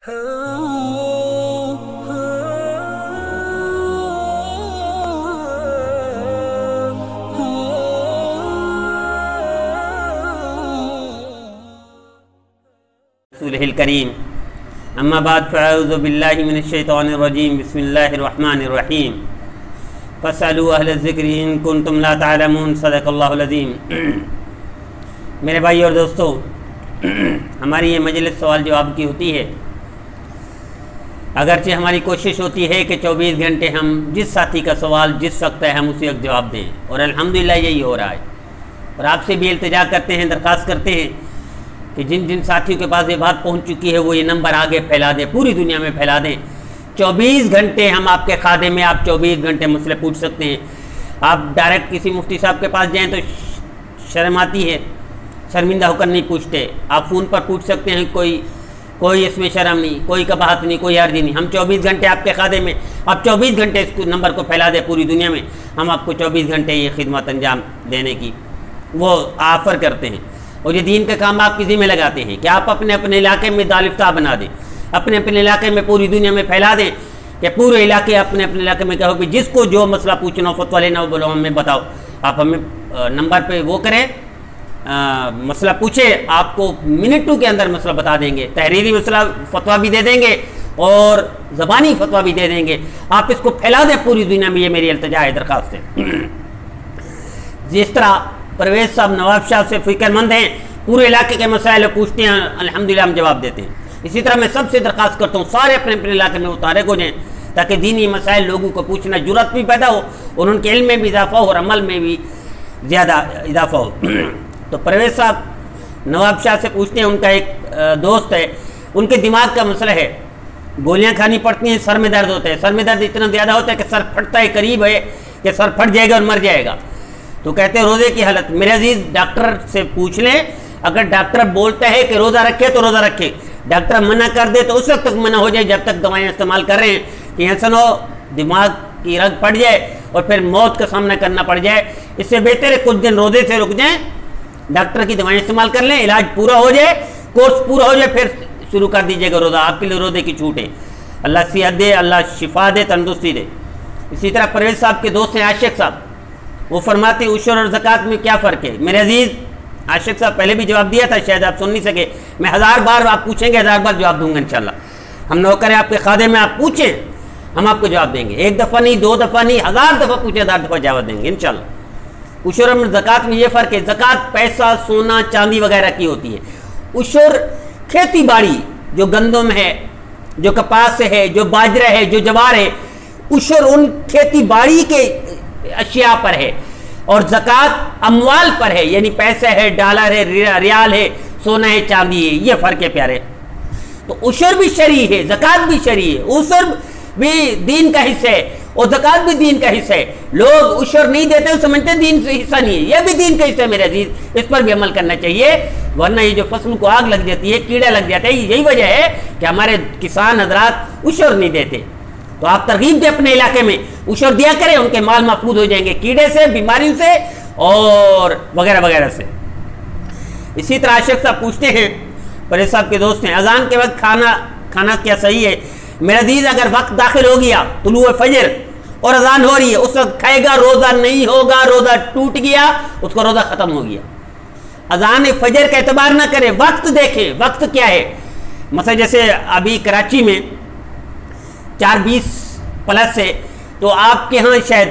رسولہ الکریم اما بعد فاعوذ باللہ من الشیطان الرجیم بسم اللہ الرحمن الرحیم فاسألوا اہل الذکر ان کنتم لا تعلمون صدق اللہ العظیم۔ میرے بھائی اور دوستو، ہماری یہ مجلس سوال جواب کی ہوتی ہے۔ اگرچہ ہماری کوشش ہوتی ہے کہ 24 گھنٹے ہم جس ساتھی کا سوال جس وقت ہے ہم اسی وقت جواب دیں، اور الحمدللہ یہی ہو رہا ہے۔ اور آپ سے بھی التجا کرتے ہیں، درخواست کرتے ہیں کہ جن جن ساتھیوں کے پاس یہ بات پہنچ چکی ہے وہ یہ نمبر آگے پھیلا دیں، پوری دنیا میں پھیلا دیں۔ 24 گھنٹے ہم آپ کے خادم ہیں، آپ 24 گھنٹے مجھ سے پوچھ سکتے ہیں۔ آپ ڈائریکٹ کسی مفتی صاحب کے پاس جائیں تو شرم آتی ہے، شرمندہ ہو کر نہیں پوچھتے۔ آپ فون پر پوچھ سکتے ہیں، کوئی اس میں شرم نہیں، کوئی قباحت نہیں، کوئی حرج نہیں۔ ہم 24 گھنٹے آپ کے خادم ہیں، آپ 24 گھنٹے اس نمبر کو پھیلا دیں پوری دنیا میں، ہم آپ کو 24 گھنٹے یہ خدمت انجام دینے کی وہ آفر کرتے ہیں۔ اور یہ دین کا کام آپ کسی میں لگاتے ہیں کہ آپ اپنے اپنے علاقے میں دارالفتہ بنا دیں، اپنے اپنے علاقے میں پوری دنیا میں پھیلا دیں کہ پورے علاقے اپنے اپنے علاقے میں کہو کہ جس کو جو مسئلہ پوچھنا ہو، فتویٰ لینا ہو، بولو ہمیں بتاؤ۔ آپ ہمیں نمبر پہ وہ کریں، مسئلہ پوچھے، آپ کو منٹ 2 کے اندر مسئلہ بتا دیں گے، تحریری مسئلہ فتویٰ بھی دے دیں گے اور زبانی فتویٰ بھی دے دیں گے۔ آپ اس کو پھیلا دیں پوری دنیا میں، یہ میری التجا ہے، درخواست ہے۔ جس طرح پرویز صاحب نواب شاہ سے فکر مند ہیں، پورے علاقے کے مسائل پوچھتے ہیں، الحمدللہ ہم جواب دیتے ہیں۔ اسی طرح میں سب سے درخواست کرتا ہوں سارے اپنے اپنے علاقے میں متحرک ہو جائیں تاکہ دینی مسائل لوگوں کو پوچھنا جرأت بھی پیدا ہو اور ان کے علم میں بھی اضافہ ہو اور عمل میں بھی زیادہ اضافہ ہو۔ تو پرویز صاحب نواب شاہ سے پوچھتے ہیں، ان کا ایک دوست ہے، ان کے دماغ کا مسئلہ ہے، گولیاں کھانی پڑتی ہیں، سر میں درد ہوتا ہے، سر میں درد اتنا زیادہ ہوتا ہے کہ سر پھٹتا ہے، قریب ہے کہ سر پھٹ جائے گا اور مر جائے گا۔ تو کہتے ہیں روزے کی حالت، میرے عزیز ڈاکٹر سے پوچھ لیں، اگر ڈاکٹر بولتا ہے کہ روزہ رکھے تو روزہ رکھے، ڈاکٹر منع کر دے تو اس وقت تک منع ہو جائے جب تک دوائیں استعمال کر رہے ہیں، کہ ایسا نہ ہو دماغ کی رگ پڑ جائے اور پھر موت کا سامنا کرنا پڑ جائے۔ اس سے بہتر ہے کچھ دن روزے سے رک جائیں، ڈاکٹر کی دوائیں استعمال کر لیں، علاج پورا ہو جائے، کورس پورا ہو جائے، پھر شروع کر دیجیے گا روزہ۔ آپ کے لیے روزے کی چھوٹ ہے، اللہ صحت دے، اللہ شفا دے، تندرستی دے۔ اسی طرح پرویز صاحب کے دوست ہیں عاشق صاحب، وہ فرماتے ہیں عشر اور زکوٰۃ میں کیا فرق ہے؟ میرے عزیز عاشق صاحب پہلے بھی جواب دیا تھا، شاید آپ سن نہیں سکے، میں 1000 بار آپ پوچھیں گے 1000 بار جواب دوں گا انشاءاللہ۔ ہم نوکر ہیں آپ کے خادم میں، آپ پوچھیں ہم آپ کو جواب دیں گے، 1 دفعہ نہیں، 2 دفعہ نہیں، 1000 دفعہ پوچھیں، 1000 دفعہ جواب دیں گے انشاءاللہ۔ عشر اور زکوٰۃ میں یہ فرق ہے، زکوٰۃ پیسہ، سونا، چاندی وغیرہ کی ہوتی ہے، عشر کھیتی باڑی، جو گندم ہے، جو کپاس ہے، جو باجرہ ہے، جو جوار ہے، عشر ان کھیتی باڑی کے اشیاء پر ہے، اور زکوٰۃ اموال پر ہے، یعنی پیسے ہے، ڈالر ہے، ریال ہے، سونا ہے، چاندی ہے، یہ فرق ہے پیارے۔ تو عشر بھی شرعی ہے، زکوٰۃ بھی شرعی ہے، عشر بھی دین کا حصہ ہے اور زکوٰۃ بھی دین کا حصہ ہے۔ لوگ عشر نہیں دیتے وہ سمجھتے ہیں دین سے حصہ نہیں ہے، یہ بھی دین کا حصہ ہے میرے عزیز، اس پر بھی عمل کرنا چاہیے، ورنہ یہ جو فصل کو آگ لگ جاتی ہے، کیڑا لگ جاتا ہے، یہی وجہ ہے کہ ہمارے کسان حضرات عشر نہیں دیتے۔ تو آپ ترغیب دیں اپنے علاقے میں، عشر دیا کریں، ان کے مال محفوظ ہو جائیں گے کیڑے سے، بیماریوں سے اور وغیرہ وغیرہ سے۔ اسی طرح عاشق صاحب پوچھتے ہیں، پریز صاحب کے دوست ہیں، اذان کے وقت کھانا کیا صحیح ہے؟ میرا عزیز اگر وقت داخل ہو گیا، طلوع فجر اور اذان ہو رہی ہے، اس وقت کھائے گا، روزہ نہیں ہوگا، روزہ ٹوٹ گیا، اس کا روزہ ختم ہو گیا۔ اذان فجر کا اعتبار نہ کریں، وقت دیکھیں، وقت کیا ہے۔ مثلا جیسے ابھی کراچی میں 4:20+ ہے، تو آپ کے ہاں شاید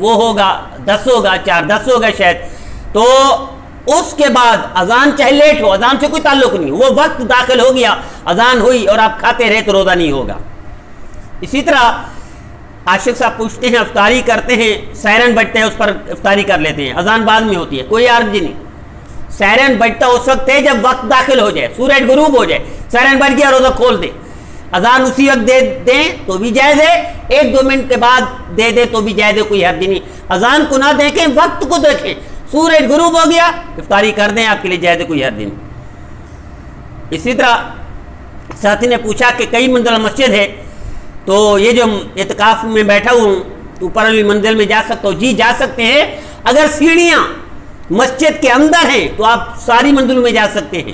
وہ ہوگا 10 ہوگا، 4:10 ہوگا شاید، تو اس کے بعد اذان چاہے لیٹ ہو، اذان سے کوئی تعلق نہیں، وہ وقت داخل ہو گیا، اذان ہوئی اور آپ کھاتے رہے تو روزہ نہیں ہوگا۔ اسی طرح عاشق صاحب پوچھتے ہیں، افطاری کرتے ہیں، سائرن بجتا ہے اس پر افطاری کر لیتے ہیں، اذان بعد میں ہوتی ہے، کوئی عرض نہیں، سائرن بجتا اس وقت ہے جب وقت داخل ہو جائے، سورج غروب ہو جائے، سائرن بج گیا، روزہ کھول دیں، اذان اسی وقت دے دیں تو بھی جائز ہے، 1-2 منٹ کے بعد دے دیں تو بھی جائز ہے، کوئی حرج نہیں۔ اذان کو نہ دیکھیں، وقت کو دیکھیں، سورج غروب ہو گیا افطاری کر دیں، آپ کے لیے جائز ہے، کوئی حرج نہیں۔ اسی طرح ساتھی نے پوچھا کہ کئی منزل مسجد ہے، تو یہ جو اعتکاف میں بیٹھا ہوں اوپر والی منزل میں جا سکتا ہوں؟ جی جا سکتے ہیں، اگر سیڑھیاں مسجد کے اندر ہیں تو آپ ساری منزلوں میں جا سکتے ہیں،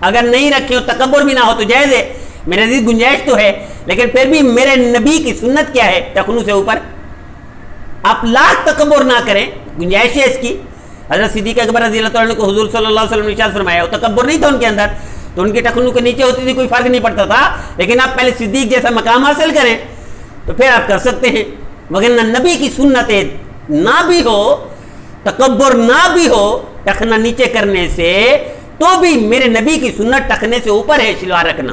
اگر نہیں رکھے ہو تکبر بھی نہ ہو تو جائز ہے میرے عزیز, گنجائش تو ہے, لیکن پھر بھی میرے نبی کی سنت کیا ہے ٹخنوں سے اوپر. آپ لاکھ تکبر نہ کریں, گنجائش ہے اس کی. حضرت صدیق اکبر رضی اللہ عنہ کو حضور صلی اللہ علیہ وسلم نے ارشاد فرمایا, وہ تکبر نہیں تھا ان کے اندر, تو ان کے ٹخنوں کے نیچے ہوتی تھی کوئی فرق نہیں پڑتا تھا, لیکن آپ پہلے صدیق جیسا مقام حاصل کریں تو پھر آپ کر سکتے ہیں. مگر نبی کی سنت نہ بھی ہو, تکبر نہ بھی ہو ٹخنا نیچے کرنے سے, تو بھی میرے نبی کی سنت ٹخنے سے اوپر ہے شلوار رکھنا.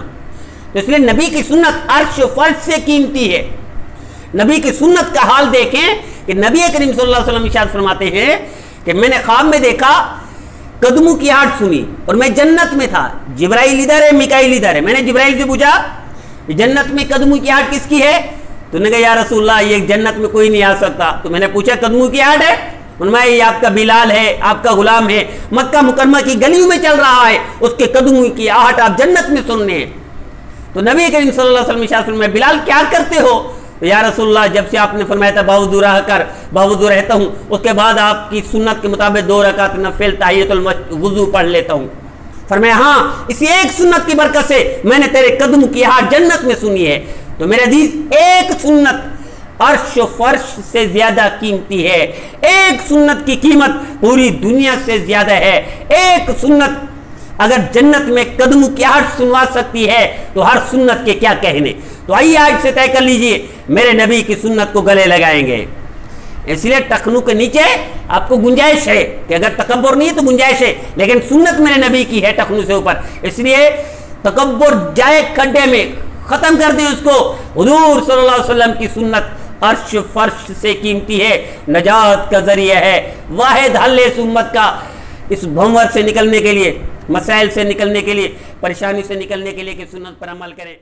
تو اس لیے نبی کی سنت عرش و فرش سے قیمتی ہے. نبی کی سنت کا حال دیکھیں کہ نبی کریم صلی اللہ علیہ وسلم ارشاد فرماتے ہیں کہ میں نے خواب میں دیکھا, قدموں کی آہٹ سنی, اور میں جنت میں تھا, جبرائیل ادھر ہے میکائیل ادھر ہے. میں نے جبرائیل سے پوچھا جنت میں قدموں کی آہٹ کس کی ہے؟ تو نے کہا یا رسول اللہ یہ جنت میں کوئی نہیں آ سکتا. تو میں نے پوچھا قدموں کی آہٹ ہے؟ فرمایا یہ آپ کا بلال ہے, آپ کا غلام ہے, مکہ مکرمہ کی گلیوں میں چل رہا ہے, اس کے قدموں کی آہٹ آپ جنت میں سن رہے ہیں. تو نبی کریم صلی اللہ علیہ وسلم ارشاد فرمایا بلال کیا کرتے ہو؟ تو یا رسول اللہ جب سے آپ نے فرمایا تھا باوضو رہ کر باوضو رہتا ہوں, اس کے بعد آپ کی سنت کے مطابق 2 رکعت نفل تحیۃ الوضو پڑھ لیتا ہوں. فرمایا ہاں اسی ایک سنت کی برکت سے میں نے تیرے قدموں کی آہٹ جنت میں سنی ہے. تو میرے عزیز ایک سنت عرش و فرش سے زیادہ قیمتی ہے, ایک سنت کی قیمت پوری دنیا سے زیادہ ہے. ایک سنت اگر جنت میں قدموں کی آہٹ سنوا سکتی ہے تو ہر سنت کے کیا کہنے. تو آئیے آج سے طے کر لیجئے میرے نبی کی سنت کو گلے لگائیں گے. اس لیے ٹخنوں کے نیچے آپ کو گنجائش ہے کہ اگر تکبر نہیں ہے تو گنجائش ہے, لیکن سنت میرے نبی کی ہے ٹخنوں سے اوپر. اس لیے تکبر جائے کھڈے میں, ختم کر دیں اس کو. حضور صلی اللہ علیہ وسلم کی سنت عرش فرش سے قیمتی ہے, نجات کا ذریعہ ہے, واحد حل ہے اس امت کا, اس بھنور سے نکلنے کے لیے, مسائل سے نکلنے کے لیے, پریشانی سے نکلنے کے لیے کہ سنت پر عمل کریں.